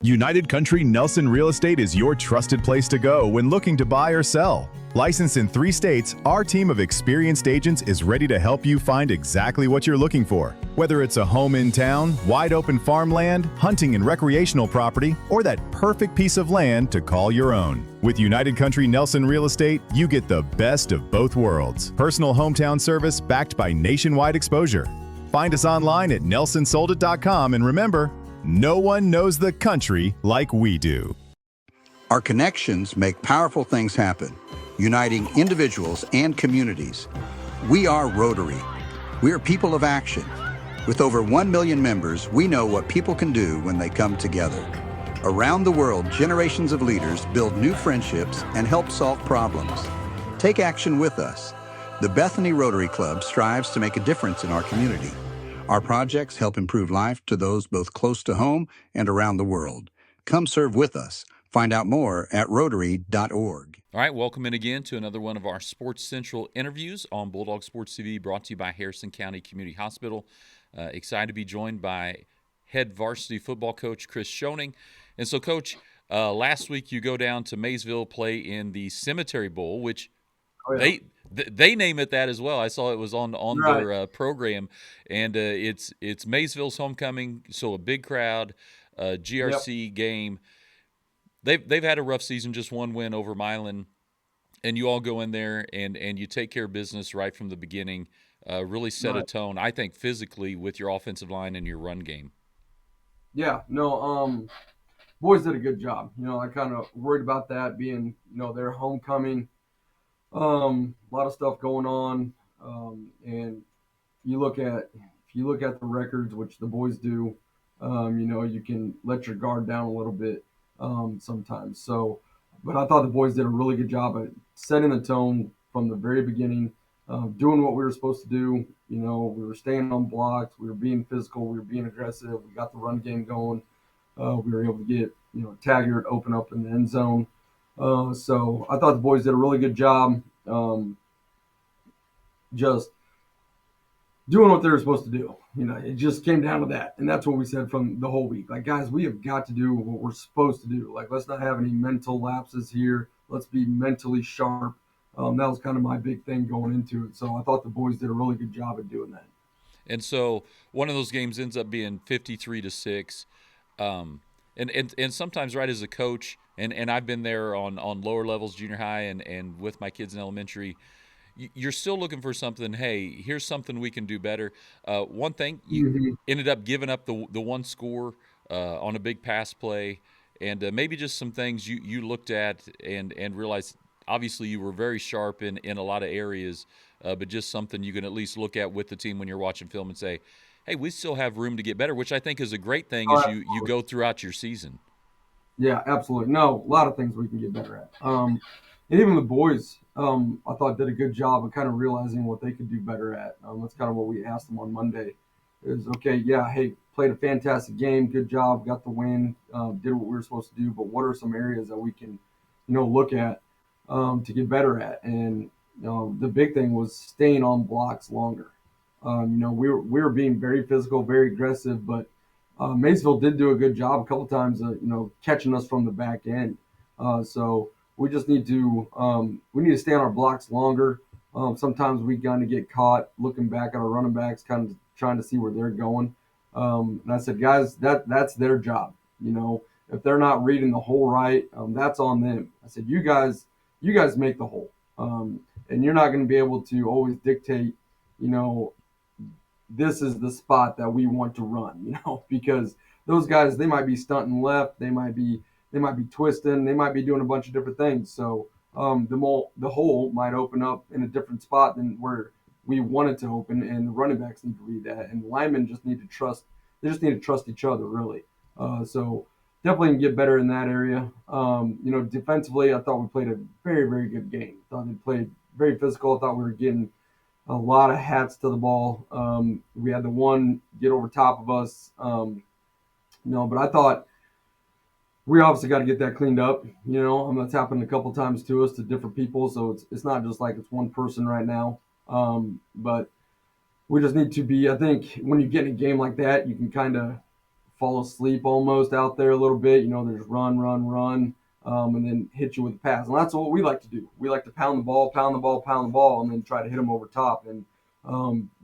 United Country Nelson Real Estate is your trusted place to go when looking to buy or sell. Licensed in 3 states, our team of experienced agents is ready to help you find exactly what you're looking for. Whether it's a home in town, wide open farmland, hunting and recreational property, or that perfect piece of land to call your own. With United Country Nelson Real Estate, you get the best of both worlds. Personal hometown service backed by nationwide exposure. Find us online at nelsonsoldit.com, and remember, no one knows the country like we do. Our connections make powerful things happen, uniting individuals and communities. We are Rotary. We are people of action. With over 1 million members, we know what people can do when they come together. Around the world, generations of leaders build new friendships and help solve problems. Take action with us. The Bethany Rotary Club strives to make a difference in our community. Our projects help improve life to those both close to home and around the world. Come serve with us. Find out more at Rotary.org. All right, welcome in again to another one of our Sports Central interviews on Bulldog Sports TV, brought to you by Harrison County Community Hospital. Excited to be joined by head varsity football coach Chris Schoning. And so, Coach, last week you go down to Maysville, play in the Cemetery Bowl, which they name it that as well. I saw it was on Right. their program, and it's Maysville's homecoming, so a big crowd, GRC game. They've had a rough season, just one win over Milan, and you all go in there and you take care of business right from the beginning. Really set a tone, I think, physically with your offensive line and your run game. Yeah, no, boys did a good job. I kind of worried about that being, their homecoming. A lot of stuff going on, and if you look at the records, which the boys do, you can let your guard down a little bit sometimes. So, but I thought the boys did a really good job at setting the tone from the very beginning, doing what we were supposed to do. We were staying on blocks, we were being physical, we were being aggressive. We got the run game going. We were able to get Taggart open up in the end zone. So I thought the boys did a really good job, just doing what they were supposed to do. It just came down to that. And that's what we said from the whole week. Like, guys, we have got to do what we're supposed to do. Like, let's not have any mental lapses here. Let's be mentally sharp. That was kind of my big thing going into it. So I thought the boys did a really good job at doing that. And so one of those games ends up being 53-6. And sometimes, right, as a coach, and I've been there on lower levels, junior high, and with my kids in elementary, you're still looking for something. Hey, here's something we can do better. One thing, you ended up giving up the one score on a big pass play, and maybe just some things you looked at and realized, obviously you were very sharp in a lot of areas, but just something you can at least look at with the team when you're watching film and say, hey, we still have room to get better, which I think is a great thing as you go throughout your season. Yeah, absolutely. No, a lot of things we can get better at. And even the boys, I thought did a good job of kind of realizing what they could do better at. That's kind of what we asked them on Monday is, okay, yeah, hey, played a fantastic game. Good job. Got the win. Did what we were supposed to do. But what are some areas that we can, look at to get better at? And, the big thing was staying on blocks longer. We were being very physical, very aggressive, but Maysville did do a good job a couple times, catching us from the back end. So we just need to stay on our blocks longer. Sometimes we kind of get caught looking back at our running backs, kind of trying to see where they're going. And I said, guys, that's their job. If they're not reading the hole right, that's on them. I said, you guys make the hole, and you're not going to be able to always dictate, this is the spot that we want to run, because those guys, they might be stunting left, they might be twisting, they might be doing a bunch of different things. So the hole might open up in a different spot than where we want it to open, and the running backs need to read that, and the linemen just need to trust. They just need to trust each other, really. So definitely can get better in that area. Defensively, I thought we played a very, very good game. I thought we played very physical. I thought we were getting a lot of hats to the ball. We had the one get over top of us, but I thought we obviously got to get that cleaned up. That's happened a couple times to us, to different people. So it's not just like it's one person right now. But we just need to be, I think when you get in a game like that, you can kind of fall asleep almost out there a little bit. They just run, run, run, and then hit you with a pass. And that's what we like to do. We like to pound the ball, pound the ball, pound the ball, and then try to hit them over top. And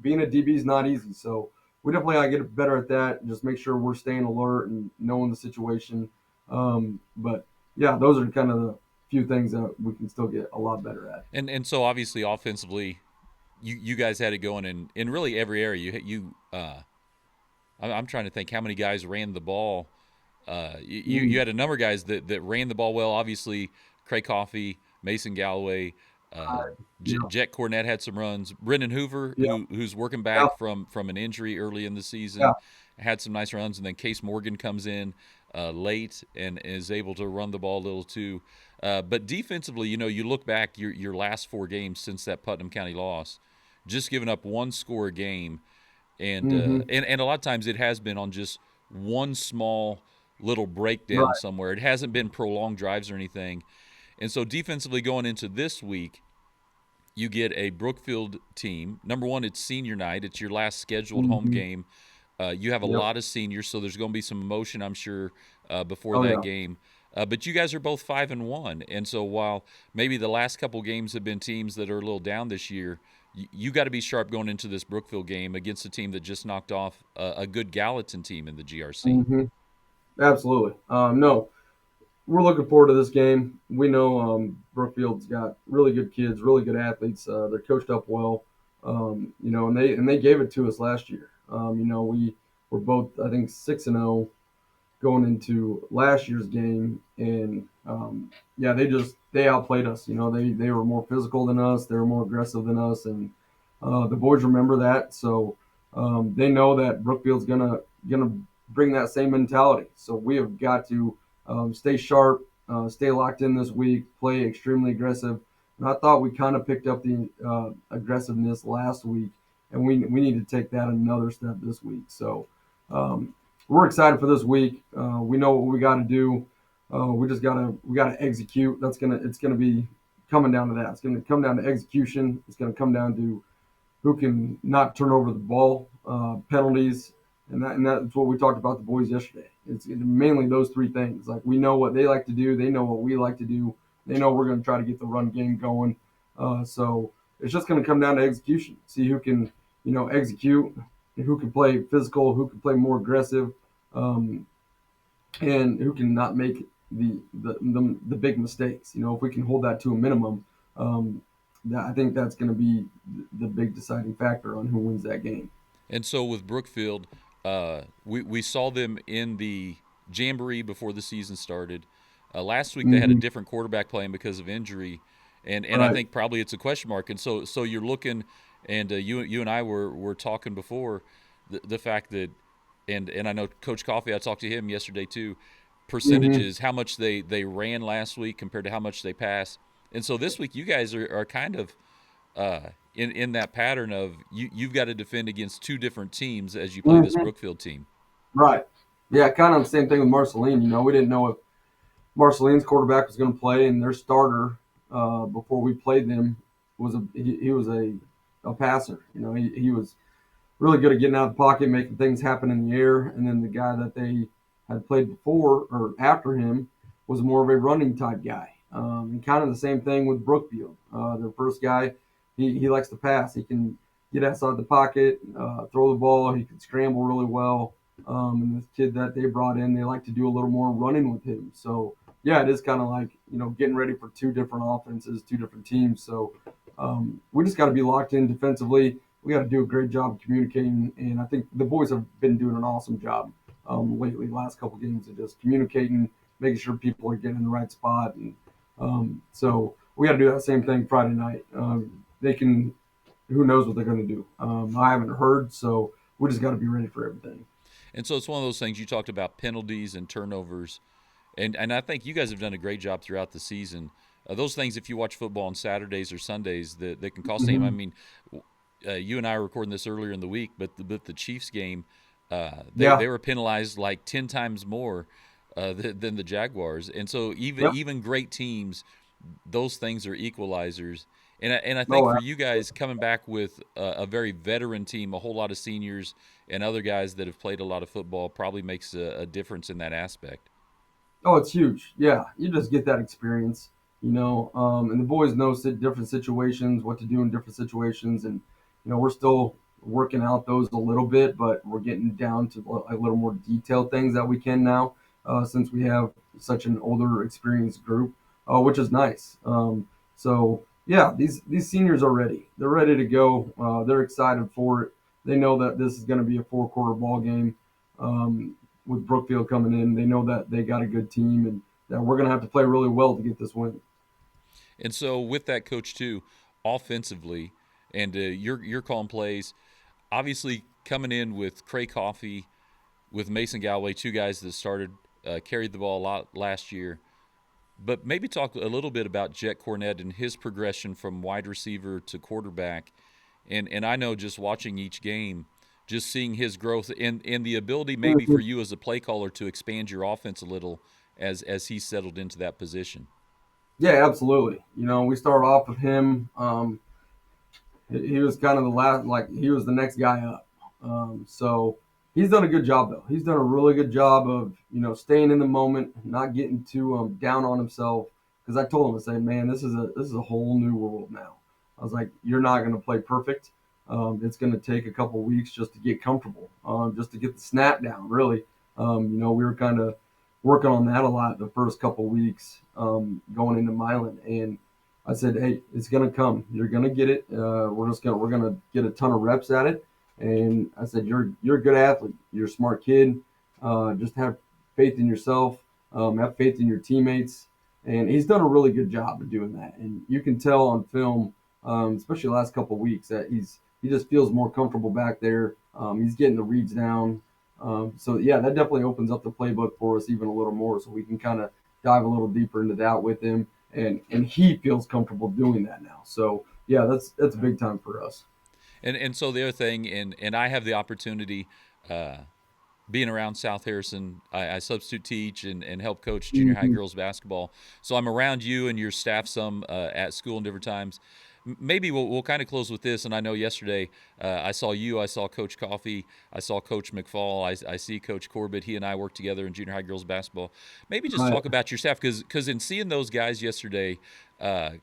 being a DB is not easy. So we definitely got to get better at that and just make sure we're staying alert and knowing the situation. But, yeah, those are kind of the few things that we can still get a lot better at. And so obviously offensively, you guys had it going in really every area. I'm trying to think how many guys ran the ball. You had a number of guys that ran the ball well. Obviously, Craig Coffey, Mason Galloway, Jet Cornett had some runs. Brendan Hoover, who's working back from an injury early in the season, had some nice runs. And then Case Morgan comes in late and is able to run the ball a little too. But defensively, you look back your last 4 games since that Putnam County loss, just giving up 1 score a game. And and a lot of times it has been on just one small little breakdown somewhere. It hasn't been prolonged drives or anything. And so defensively going into this week, you get a Brookfield team. Number one, it's senior night. It's your last scheduled home game. You have a lot of seniors, so there's going to be some emotion, I'm sure, before that game. But you guys are both 5-1, and so while maybe the last couple games have been teams that are a little down this year, you got to be sharp going into this Brookfield game against a team that just knocked off a good Gallatin team in the GRC. Absolutely. No, we're looking forward to this game. We know Brookfield's got really good kids, really good athletes. They're coached up well, and they gave it to us last year. We were both, I think, 6-0 going into last year's game, and they outplayed us. They were more physical than us, they were more aggressive than us, and the boys remember that. So they know that Brookfield's gonna bring that same mentality. So we have got to stay sharp, stay locked in this week, play extremely aggressive. And I thought we kind of picked up the aggressiveness last week, and we need to take that another step this week. So we're excited for this week. We know what we got to do. We gotta execute. It's gonna be coming down to that. It's gonna come down to execution. It's gonna come down to who can not turn over the ball, penalties, and that's what we talked about the boys yesterday. It's mainly those 3 things. Like, we know what they like to do. They know what we like to do. They know we're going to try to get the run game going. So it's just going to come down to execution. See who can, execute, and who can play physical, who can play more aggressive, and who can not make the big mistakes. If we can hold that to a minimum, I think that's going to be the big deciding factor on who wins that game. And so with Brookfield, we saw them in the Jamboree before the season started. Last week they had a different quarterback playing because of injury, and I think probably it's a question mark. And so you're looking, and you and I were talking before the fact that, and I know Coach Coffey, I talked to him yesterday too, percentages, how much they ran last week compared to how much they passed. And so this week you guys are kind of in that pattern of you've got to defend against 2 different teams as you play this Brookfield team. Right. Yeah, kind of the same thing with Marceline. We didn't know if Marceline's quarterback was going to play, and their starter before we played them was a passer. He was really good at getting out of the pocket, making things happen in the air, and then the guy that they had played before or after him was more of a running type guy. And kind of the same thing with Brookfield. Their first guy, he likes to pass. He can get outside the pocket, throw the ball. He can scramble really well. And this kid that they brought in, they like to do a little more running with him. So, yeah, it is kind of like, getting ready for 2 different offenses, 2 different teams. So we just got to be locked in defensively. We got to do a great job communicating. And I think the boys have been doing an awesome job lately, last couple games, of just communicating, making sure people are getting in the right spot. And so we got to do that same thing Friday night. Who knows what they're going to do? I haven't heard, so we just got to be ready for everything. And so it's one of those things you talked about, penalties and turnovers. And I think you guys have done a great job throughout the season. Those things, if you watch football on Saturdays or Sundays, that can cost them. I mean, you and I were recording this earlier in the week, but the Chiefs game, they were penalized like 10 times more than the Jaguars. And so even great teams, those things are equalizers. And I think No, for you guys coming back with a very veteran team, a whole lot of seniors and other guys that have played a lot of football probably makes a difference in that aspect. oh, it's huge. Yeah, you just get that experience, and the boys know different situations, what to do in different situations, and we're still working out those a little bit, but we're getting down to a little more detailed things that we can now, since we have such an older, experienced group, which is nice. So yeah, these seniors are ready. They're ready to go. They're excited for it. They know that this is going to be a four-quarter ball game. Um, with Brookfield coming in. They know that they got a good team and that we're going to have to play really well to get this win. And so with that, coach, too, offensively, and you're calling plays, obviously coming in with Cray Coffee, with Mason Galloway, two guys that started carried the ball a lot last year. But maybe talk a little bit about Jet Cornett and his progression from wide receiver to quarterback. And I know just watching each game, just seeing his growth and the ability maybe for you as a play caller to expand your offense a little as he settled into that position. Yeah, absolutely. We started off with him. He was kind of the last, like he was the next guy up. So he's done a good job though. He's done a really good job of staying in the moment, not getting too down on himself. Because I told him, I said, man, this is a whole new world now. I was like, you're not going to play perfect. It's going to take a couple weeks just to get comfortable, just to get the snap down. Really, we were kind of working on that a lot the first couple weeks going into Milan, and I said, "Hey, it's gonna come. You're gonna get it. We're gonna get a ton of reps at it." And I said, "You're a good athlete. You're a smart kid. Just have faith in yourself. Have faith in your teammates." And he's done a really good job of doing that. And you can tell on film, especially the last couple of weeks, that he just feels more comfortable back there. He's getting the reads down. So yeah, that definitely opens up the playbook for us even a little more, so we can kind of dive a little deeper into that with him and he feels comfortable doing that now. So yeah, that's big time for us. And so the other thing, and I have the opportunity, being around South Harrison, I substitute teach and help coach junior high Mhm. girls basketball. So I'm around you and your staff some at school in different times. Maybe we'll kind of close with this. And I know yesterday I saw you, I saw Coach Coffee, I saw Coach McFall, I see Coach Corbett. He and I work together in junior high girls basketball. Maybe just Right. talk about your staff because in seeing those guys yesterday,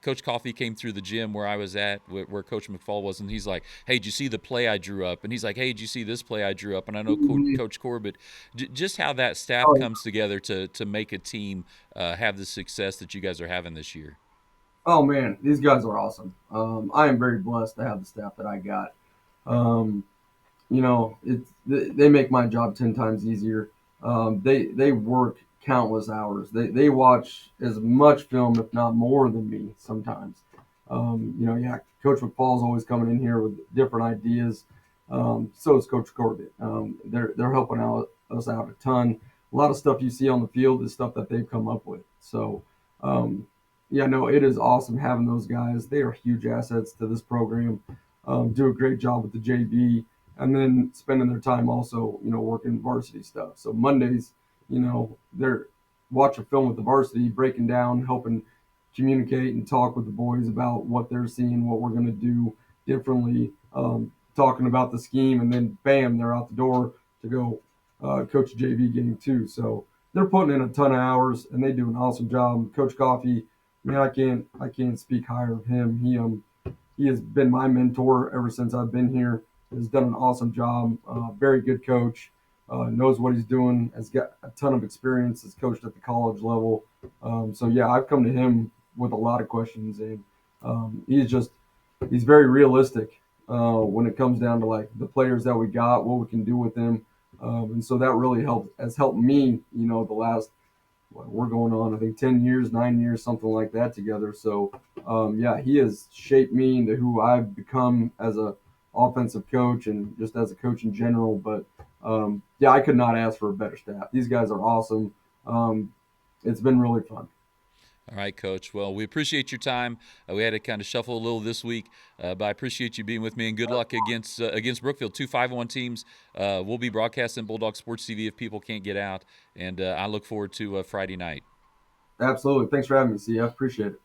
Coach Coffee came through the gym where I was at, where Coach McFall was, and he's like, "Hey, did you see the play I drew up?" And he's like, "Hey, did you see this play I drew up?" And I know Mhm. Coach Corbett, just how that staff Oh, yeah. comes together to make a team have the success that you guys are having this year. Oh man, these guys are awesome. I am very blessed to have the staff that I got. Um, they make my job 10 times easier. They work countless hours. They watch as much film, if not more, than me sometimes. Yeah, Coach McFall's always coming in here with different ideas. So is Coach Corbett. They're helping us out a ton. A lot of stuff you see on the field is stuff that they've come up with. So, um, yeah, no, it is awesome having those guys. They are huge assets to this program. Do a great job with the JV, and then spending their time also, working varsity stuff. So Mondays, they're watching film with the varsity, breaking down, helping communicate and talk with the boys about what they're seeing, what we're going to do differently, talking about the scheme, and then bam, they're out the door to go coach a JV game too. So they're putting in a ton of hours, and they do an awesome job. Coach Coffee, man, I can't speak higher of him. He has been my mentor ever since I've been here. Has done an awesome job. Very good coach. Knows what he's doing. Has got a ton of experience. Has coached at the college level. So yeah, I've come to him with a lot of questions, and he's very realistic when it comes down to like the players that we got, what we can do with them, and so that really has helped me. The last we're going on, I think, 10 years, 9 years, something like that together. So, yeah, he has shaped me into who I've become as a offensive coach and just as a coach in general. But, yeah, I could not ask for a better staff. These guys are awesome. It's been really fun. All right, Coach. Well, we appreciate your time. We had to kind of shuffle a little this week, but I appreciate you being with me, and good luck against Brookfield. Two 5-1 teams. We'll be broadcasting Bulldog Sports TV if people can't get out, and I look forward to Friday night. Absolutely. Thanks for having me, CF. Appreciate it.